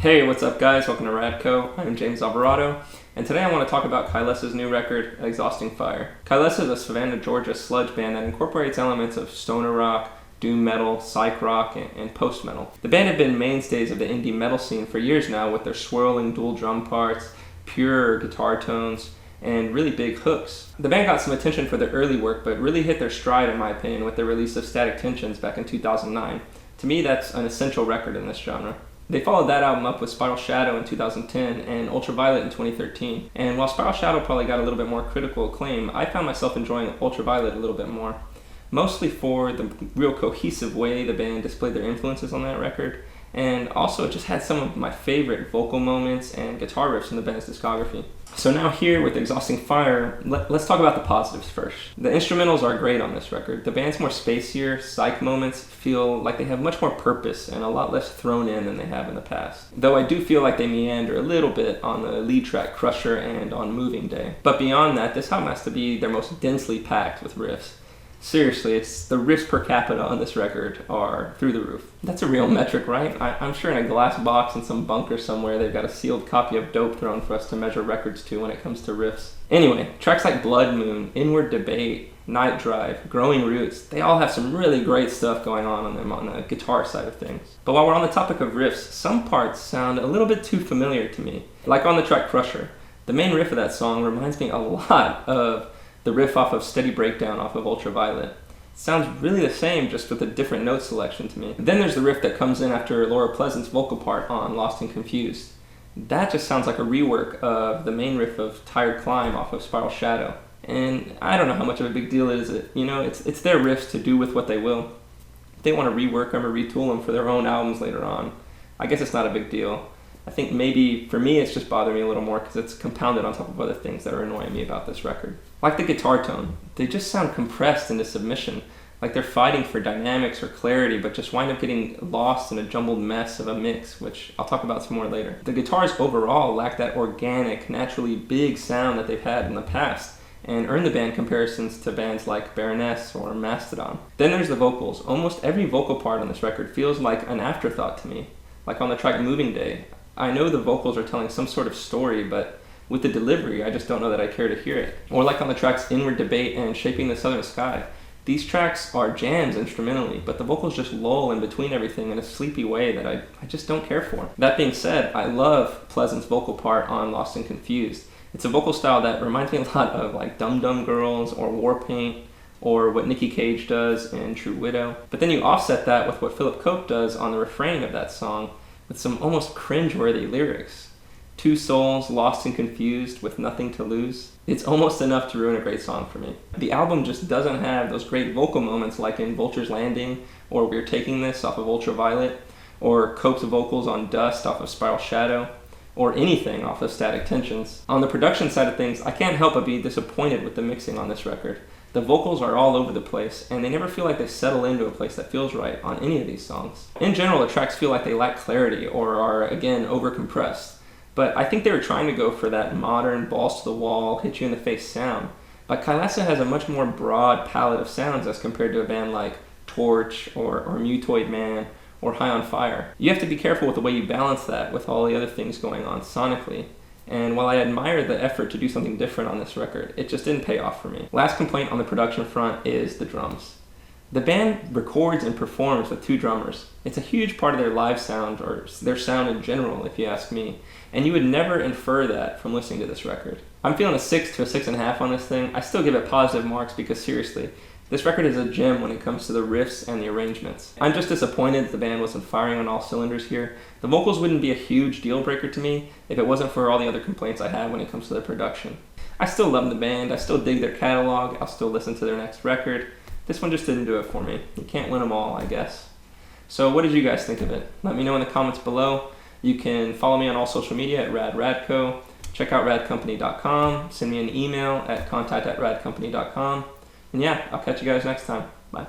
Hey, what's up guys? Welcome to Radco. I'm James Alvarado, and today I want to talk about Kylesa's new record, Exhausting Fire. Kylesa is a Savannah, Georgia sludge band that incorporates elements of stoner rock, doom metal, psych rock, and post-metal. The band have been mainstays of the indie metal scene for years now with their swirling dual drum parts, pure guitar tones, and really big hooks. The band got some attention for their early work, but really hit their stride in my opinion with the release of Static Tensions back in 2009. To me, that's an essential record in this genre. They followed that album up with Spiral Shadow in 2010 and Ultraviolet in 2013. And while Spiral Shadow probably got a little bit more critical acclaim, I found myself enjoying Ultraviolet a little bit more. Mostly for the real cohesive way the band displayed their influences on that record, and also it just had some of my favorite vocal moments and guitar riffs in the band's discography. So now here with Exhausting Fire, let's talk about the positives first. The instrumentals are great on this record. The band's more spacier, psych moments feel like they have much more purpose and a lot less thrown in than they have in the past. Though I do feel like they meander a little bit on the lead track Crusher and on Moving Day. But beyond that, this album has to be their most densely packed with riffs. Seriously, it's the riffs per capita on this record are through the roof. That's a real metric, right? I'm sure in a glass box in some bunker somewhere they've got a sealed copy of Dope thrown for us to measure records to when it comes to riffs. Anyway, tracks like Blood Moon, Inward Debate, Night Drive, Growing Roots, they all have some really great stuff going on them on the guitar side of things. But while we're on the topic of riffs, some parts sound a little bit too familiar to me. Like on the track Crusher, the main riff of that song reminds me a lot of the riff off of Steady Breakdown off of Ultraviolet. It sounds really the same, just with a different note selection to me. Then there's the riff that comes in after Laura Pleasant's vocal part on Lost and Confused. That just sounds like a rework of the main riff of Tired Climb off of Spiral Shadow. And I don't know how much of a big deal it is. You know, it's their riffs to do with what they will. If they want to rework them or retool them for their own albums later on, I guess it's not a big deal. I think maybe, for me, it's just bothering me a little more because it's compounded on top of other things that are annoying me about this record. Like the guitar tone. They just sound compressed into submission, like they're fighting for dynamics or clarity, but just wind up getting lost in a jumbled mess of a mix, which I'll talk about some more later. The guitars overall lack that organic, naturally big sound that they've had in the past, and earn the band comparisons to bands like Baroness or Mastodon. Then there's the vocals. Almost every vocal part on this record feels like an afterthought to me. Like on the track Moving Day, I know the vocals are telling some sort of story, but with the delivery, I just don't know that I care to hear it. Or like on the tracks Inward Debate and Shaping the Southern Sky. These tracks are jams instrumentally, but the vocals just lull in between everything in a sleepy way that I just don't care for. That being said, I love Pleasant's vocal part on Lost and Confused. It's a vocal style that reminds me a lot of like Dum Dum Girls or Warpaint, or what Nicky Cage does in True Widow. But then you offset that with what Philip Cope does on the refrain of that song, with some almost cringe-worthy lyrics. Two souls lost and confused with nothing to lose. It's almost enough to ruin a great song for me. The album just doesn't have those great vocal moments like in Vulture's Landing, or We're Taking This off of Ultraviolet, or Cope's vocals on Dust off of Spiral Shadow, or anything off of Static Tensions. On the production side of things, I can't help but be disappointed with the mixing on this record. The vocals are all over the place, and they never feel like they settle into a place that feels right on any of these songs. In general, the tracks feel like they lack clarity or are, again, over-compressed. But I think they were trying to go for that modern, balls-to-the-wall, hit-you-in-the-face sound. But Kylesa has a much more broad palette of sounds as compared to a band like Torch or Mutoid Man or High on Fire. You have to be careful with the way you balance that with all the other things going on sonically. And while I admire the effort to do something different on this record, it just didn't pay off for me. Last complaint on the production front is the drums. The band records and performs with two drummers. It's a huge part of their live sound, or their sound in general, if you ask me. And you would never infer that from listening to this record. I'm feeling a 6 to a 6.5 on this thing. I still give it positive marks because seriously, this record is a gem when it comes to the riffs and the arrangements. I'm just disappointed that the band wasn't firing on all cylinders here. The vocals wouldn't be a huge deal breaker to me if it wasn't for all the other complaints I have when it comes to the production. I still love the band, I still dig their catalog, I'll still listen to their next record. This one just didn't do it for me. You can't win them all, I guess. So what did you guys think of it? Let me know in the comments below. You can follow me on all social media at radco. Check out radcompany.com. Send me an email at contact@radcompany.com. And yeah, I'll catch you guys next time. Bye.